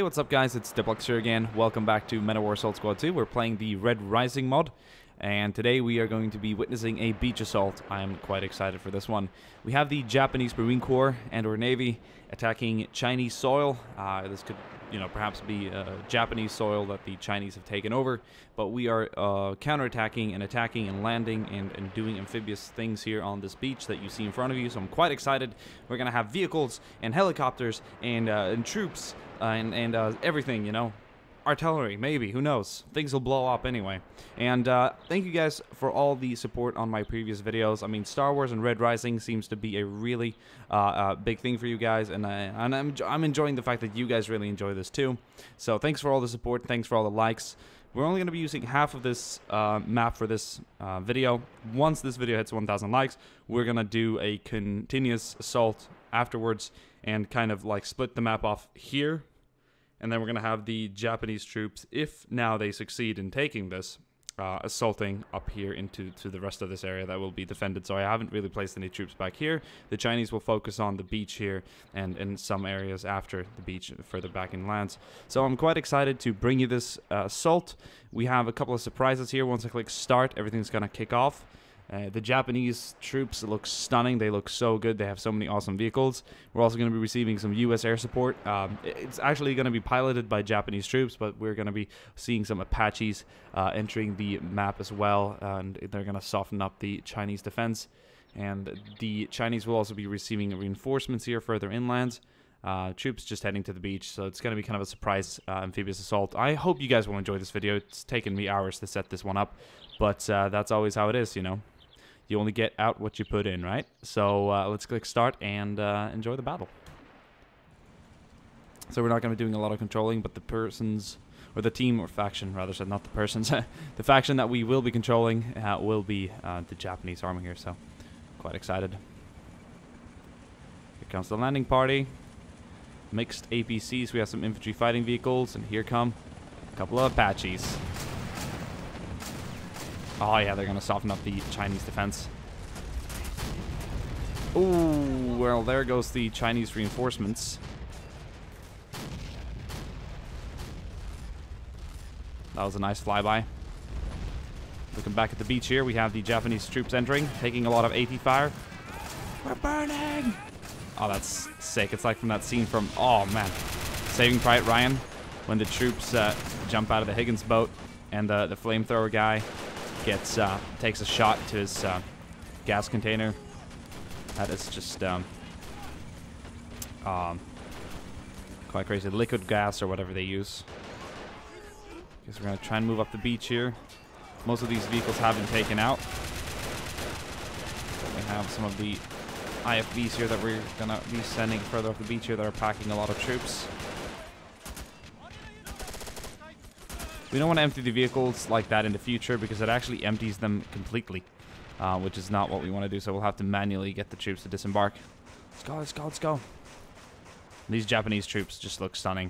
what's up guys, it's Diplex here again. Welcome back to Men of War Assault Squad 2. We're playing the Red Rising mod, and today we are going to be witnessing a beach assault. I am quite excited for this one. We have the Japanese Marine Corps and or Navy attacking Chinese soil. This could, perhaps be Japanese soil that the Chinese have taken over, but we are counterattacking and attacking and landing and doing amphibious things here on this beach that you see in front of you, so I'm quite excited. We're going to have vehicles and helicopters and troops and everything, artillery, maybe, who knows, things will blow up anyway. And thank you guys for all the support on my previous videos. I mean, Star Wars and Red Rising seems to be a really big thing for you guys, and I'm enjoying the fact that you guys really enjoy this too. So thanks for all the support, thanks for all the likes. We're only going to be using half of this map for this video. Once this video hits 1,000 likes, we're going to do a continuous assault afterwards and kind of like split the map off here. And then we're going to have the Japanese troops, if now they succeed in taking this, assaulting up here into the rest of this area that will be defended. So I haven't really placed any troops back here. The Chinese will focus on the beach here and in some areas after the beach further back in lands. So I'm quite excited to bring you this assault. We have a couple of surprises here. Once I click start, everything's going to kick off. The Japanese troops look stunning. They look so good. They have so many awesome vehicles. We're also going to be receiving some U.S. air support. It's actually going to be piloted by Japanese troops, but we're going to be seeing some Apaches entering the map as well, and they're going to soften up the Chinese defense. And the Chinese will also be receiving reinforcements here further inland. Troops just heading to the beach, so it's going to be kind of a surprise amphibious assault. I hope you guys will enjoy this video. It's taken me hours to set this one up, but that's always how it is, You only get out what you put in, right? So let's click start and enjoy the battle. So we're not going to be doing a lot of controlling, but the persons, or the team, or faction, rather said, not the persons. The faction that we will be controlling will be the Japanese army here, so quite excited. Here comes the landing party. Mixed APCs, we have some infantry fighting vehicles, and here come a couple of Apaches. Oh yeah, they're gonna soften up the Chinese defense. Ooh, well, there goes the Chinese reinforcements. That was a nice flyby. Looking back at the beach here, we have the Japanese troops entering, taking a lot of AT fire. We're burning! Oh, that's sick. It's like from that scene from, oh man, Saving Private Ryan, when the troops jump out of the Higgins boat and the flamethrower guy takes a shot to his gas container. That is just quite crazy. Liquid gas or whatever they use. Guess we're gonna try and move up the beach here. Most of these vehicles have been taken out. We have some of the IFVs here that we're gonna be sending further up the beach here that are packing a lot of troops. We don't want to empty the vehicles like that in the future because it actually empties them completely, which is not what we want to do, so we'll have to manually get the troops to disembark. Let's go, let's go, let's go. These Japanese troops just look stunning.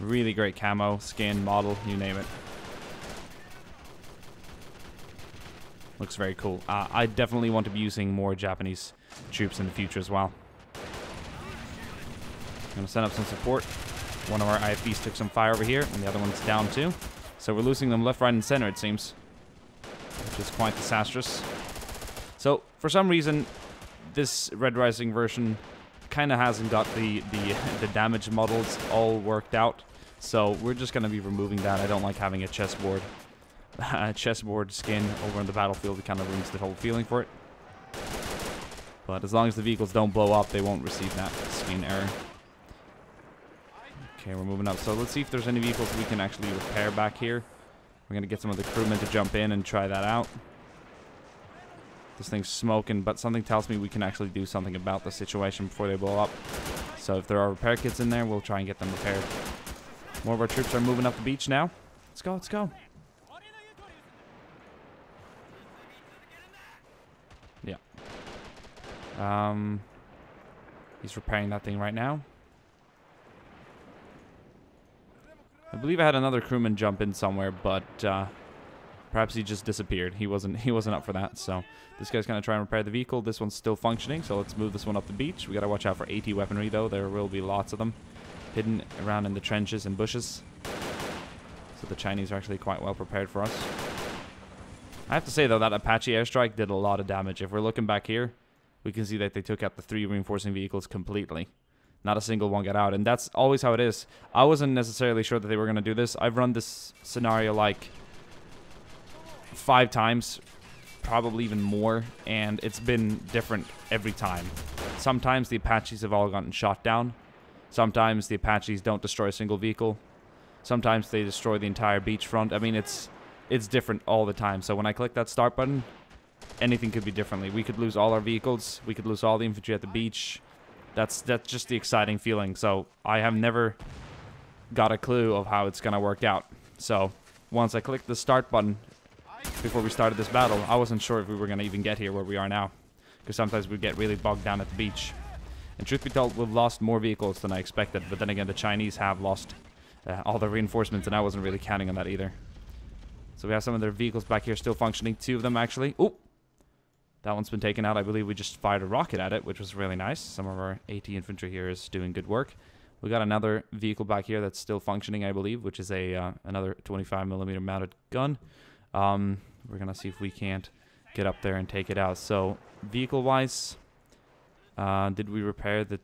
Really great camo, skin, model, you name it. Looks very cool. I definitely want to be using more Japanese troops in the future as well. I'm going to send up some support. One of our IFVs took some fire over here, and the other one's down too. So we're losing them left, right, and center, it seems. Which is quite disastrous. So, for some reason, this Red Rising version kind of hasn't got the damage models all worked out. So we're just going to be removing that. I don't like having a chessboard. Chessboard skin over on the battlefield. It kind of ruins the whole feeling for it. But as long as the vehicles don't blow up, they won't receive that screen error. Okay, we're moving up. So let's see if there's any vehicles we can actually repair back here. We're going to get some of the crewmen to jump in and try that out. This thing's smoking, but something tells me we can actually do something about the situation before they blow up. So if there are repair kits in there, we'll try and get them repaired. More of our troops are moving up the beach now. Let's go, let's go. Yeah. He's repairing that thing right now. I believe I had another crewman jump in somewhere, but perhaps he just disappeared. He wasn't up for that. So this guy's gonna try and repair the vehicle. This one's still functioning, so let's move this one up the beach. We gotta watch out for AT weaponry though. There will be lots of them. hidden around in the trenches and bushes. So the Chinese are actually quite well prepared for us. I have to say, though, that Apache airstrike did a lot of damage. If we're looking back here, we can see that they took out the 3 reinforcing vehicles completely. Not a single one got out, and that's always how it is. I wasn't necessarily sure that they were going to do this. I've run this scenario like 5 times, probably even more, and it's been different every time. Sometimes the Apaches have all gotten shot down. Sometimes the Apaches don't destroy a single vehicle. Sometimes they destroy the entire beachfront. I mean, it's different all the time. So when I click that start button, anything could be differently. We could lose all our vehicles. We could lose all the infantry at the beach. That's just the exciting feeling. So I have never got a clue of how it's going to work out. So once I clicked the start button before we started this battle, I wasn't sure if we were going to even get here where we are now. Because sometimes we get really bogged down at the beach. And truth be told, we've lost more vehicles than I expected. But then again, the Chinese have lost all their reinforcements, and I wasn't really counting on that either. So we have some of their vehicles back here still functioning. 2 of them, actually. Ooh! That one's been taken out. I believe we just fired a rocket at it, which was really nice. Some of our AT infantry here is doing good work. We got another vehicle back here that's still functioning, I believe, which is a another 25mm mounted gun. We're going to see if we can't get up there and take it out. So, vehicle-wise, did we repair the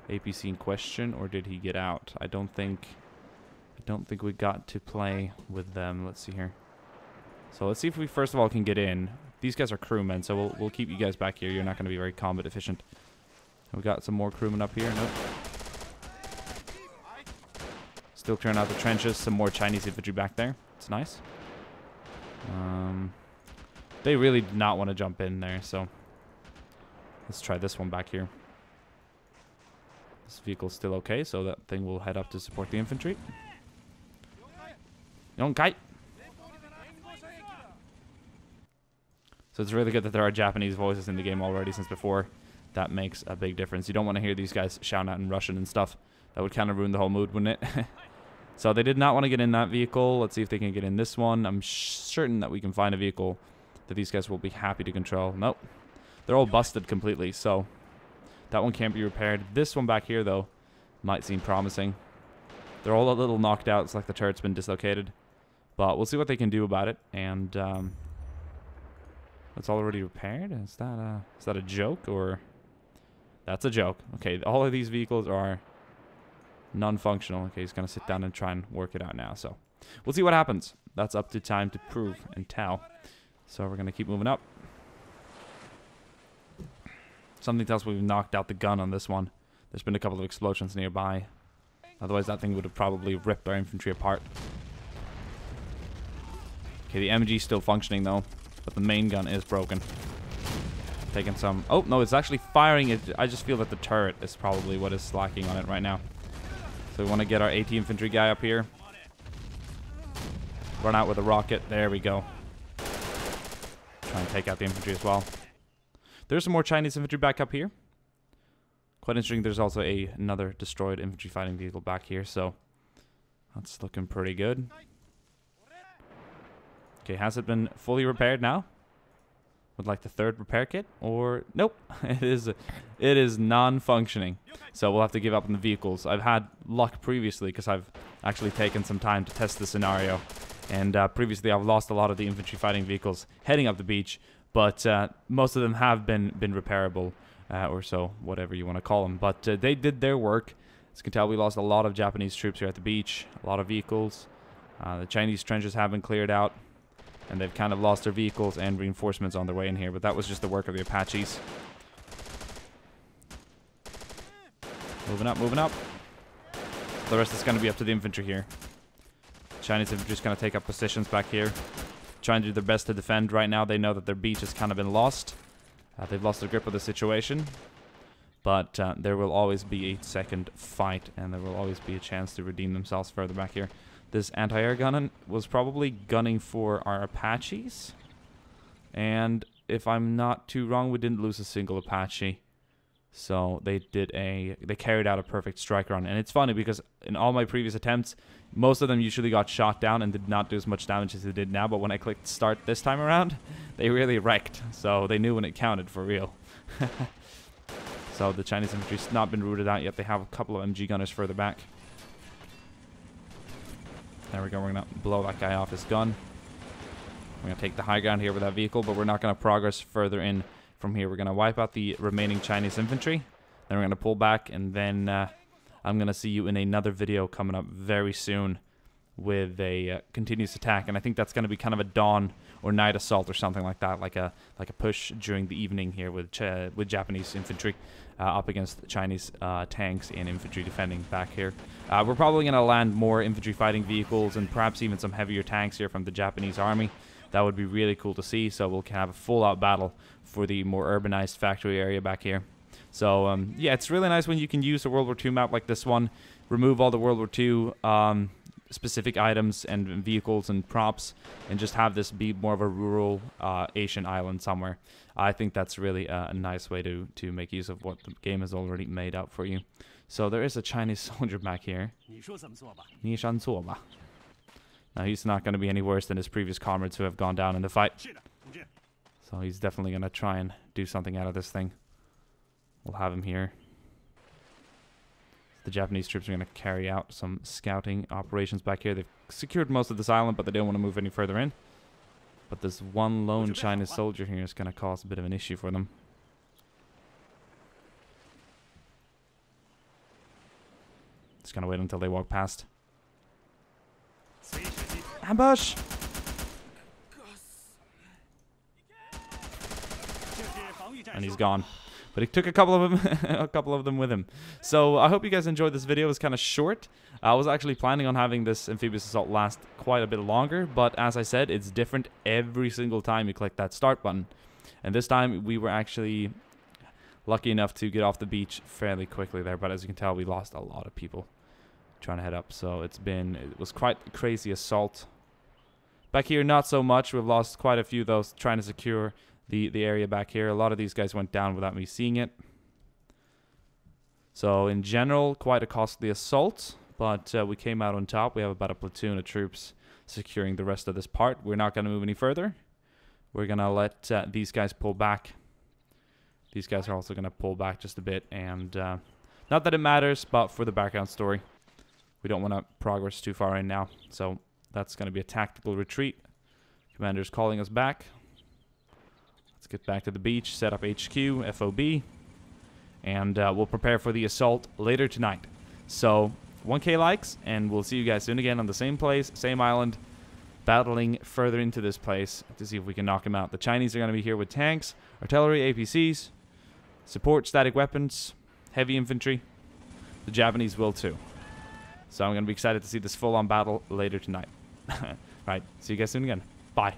APC in question, or did he get out? I don't think we got to play with them. Let's see here. So let's see if we first of all can get in. These guys are crewmen, so we'll keep you guys back here. You're not going to be very combat efficient. We got some more crewmen up here. Nope. Still clearing out the trenches. Some more Chinese infantry back there. It's nice. They really did not want to jump in there, so let's try this one back here. This vehicle's still okay, so that thing will head up to support the infantry. Okay. So it's really good that there are Japanese voices in the game already since before. That makes a big difference. You don't want to hear these guys shouting out in Russian and stuff. That would kind of ruin the whole mood, wouldn't it? So they did not want to get in that vehicle. Let's see if they can get in this one. I'm certain that we can find a vehicle that these guys will be happy to control. Nope. They're all busted completely, so that one can't be repaired. This one back here, though, might seem promising. They're all a little knocked out. It's like the turret's been dislocated. But we'll see what they can do about it. And it's already repaired? Is that a joke, or... That's a joke. Okay, all of these vehicles are non-functional. Okay, he's going to sit down and try and work it out now. So we'll see what happens. That's up to time to prove and tell. So we're going to keep moving up. Something tells me we've knocked out the gun on this one. There's been a couple of explosions nearby. Otherwise, that thing would have probably ripped our infantry apart. Okay, the MG's still functioning, though. But the main gun is broken. Taking some... Oh, no, it's actually firing it. I just feel that the turret is probably what is slacking on it right now. So we want to get our AT infantry guy up here. Run out with a rocket. There we go. Try and take out the infantry as well. There's some more Chinese infantry back up here. Quite interesting. There's also another destroyed infantry fighting vehicle back here. So that's looking pretty good. Okay, has it been fully repaired now? Would like the 3rd repair kit, or nope, it is non-functioning. So we'll have to give up on the vehicles. I've had luck previously because I've actually taken some time to test the scenario, and previously I've lost a lot of the infantry fighting vehicles heading up the beach, but most of them have been repairable, or so, whatever you want to call them. But they did their work. As you can tell, we lost a lot of Japanese troops here at the beach, a lot of vehicles. The Chinese trenches have been cleared out. And they've kind of lost their vehicles and reinforcements on their way in here. But that was just the work of the Apaches. Moving up, moving up. The rest is going to be up to the infantry here. Chinese infantry is going to take up positions back here. Trying to do their best to defend. Right now they know that their beach has kind of been lost. They've lost their grip of the situation. But there will always be a second fight. And there will always be a chance to redeem themselves further back here. This anti-air gunning was probably gunning for our Apaches. And if I'm not too wrong, we didn't lose a single Apache. So they carried out a perfect strike run. And it's funny because in all my previous attempts, most of them usually got shot down and did not do as much damage as they did now. But when I clicked start this time around, they really wrecked. So they knew when it counted for real. So the Chinese infantry's not been rooted out yet. They have a couple of MG gunners further back. There we go. We're going to blow that guy off his gun. We're going to take the high ground here with that vehicle, but we're not going to progress further in from here. We're going to wipe out the remaining Chinese infantry. Then we're going to pull back, and then I'm going to see you in another video coming up very soon with a continuous attack. And I think that's going to be kind of a dawn or night assault or something like that, like a push during the evening here with Japanese infantry up against Chinese tanks and infantry defending back here. We're probably going to land more infantry fighting vehicles and perhaps even some heavier tanks here from the Japanese army. That would be really cool to see. So we'll have a full-out battle for the more urbanized factory area back here. So, yeah, it's really nice when you can use a World War II map like this one, remove all the World War II specific items and vehicles and props, and just have this be more of a rural Asian island somewhere. I think that's really a nice way to make use of what the game has already made out for you. So there is a Chinese soldier back here. Now he's not going to be any worse than his previous comrades who have gone down in the fight. So he's definitely going to try and do something out of this thing. We'll have him here. The Japanese troops are going to carry out some scouting operations back here. They've secured most of this island, but they don't want to move any further in. But this one lone Chinese soldier here is going to cause a bit of an issue for them. Just going to wait until they walk past. Ambush! And he's gone. But he took a couple of them with him. So I hope you guys enjoyed this video. It was kind of short. I was actually planning on having this amphibious assault last quite a bit longer, but as I said, it's different every single time you click that start button. And this time we were actually lucky enough to get off the beach fairly quickly there, but as you can tell, we lost a lot of people trying to head up. So it was quite a crazy assault. Back here, not so much. We've lost quite a few, though, trying to secure the area back here. A lot of these guys went down without me seeing it. So in general, quite a costly assault, but we came out on top. We have about a platoon of troops securing the rest of this part. We're not going to move any further. We're going to let these guys pull back. These guys are also going to pull back just a bit, and not that it matters, but for the background story, we don't want to progress too far in now. So that's going to be a tactical retreat. Commander's calling us back. Let's get back to the beach, set up HQ, FOB, and we'll prepare for the assault later tonight. So 1K likes, and we'll see you guys soon again on the same place, same island, battling further into this place to see if we can knock them out. The Chinese are going to be here with tanks, artillery, APCs, support, static weapons, heavy infantry. The Japanese will too. So I'm going to be excited to see this full-on battle later tonight. Right, see you guys soon again. Bye.